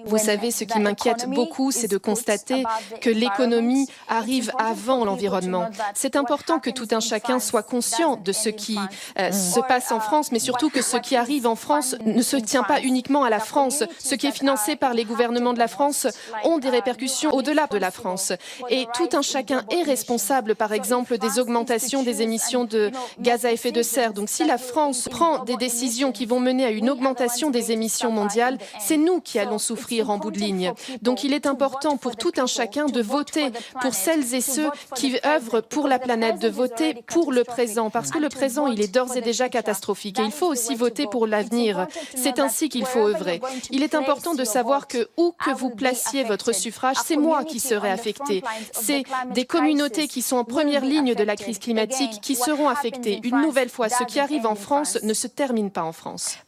Vous savez, ce qui m'inquiète beaucoup, c'est de constater que l'économie arrive avant l'environnement. C'est important que tout un chacun soit conscient de ce qui se passe en France, mais surtout que ce qui arrive en France ne se tient pas uniquement à la France. Ce qui est financé par les gouvernements de la France ont des répercussions au-delà de la France. Et tout un chacun est responsable, par exemple, des augmentations des émissions de gaz à effet de serre. Donc si la France prend des décisions qui vont mener à une augmentation des émissions mondiales, c'est nous qui allons souffrir en bout de ligne. Donc il est important pour tout un chacun de voter pour celles et ceux qui œuvrent pour la planète, de voter pour le présent, parce que le présent, il est d'ores et déjà catastrophique. Et il faut aussi voter pour l'avenir. C'est ainsi qu'il faut œuvrer. Il est important de savoir que où que vous placiez votre suffrage, c'est moi qui serai affecté. C'est des communautés qui sont en première ligne de la crise climatique qui seront affectées. Une nouvelle fois, ce qui arrive en France ne se termine pas en France.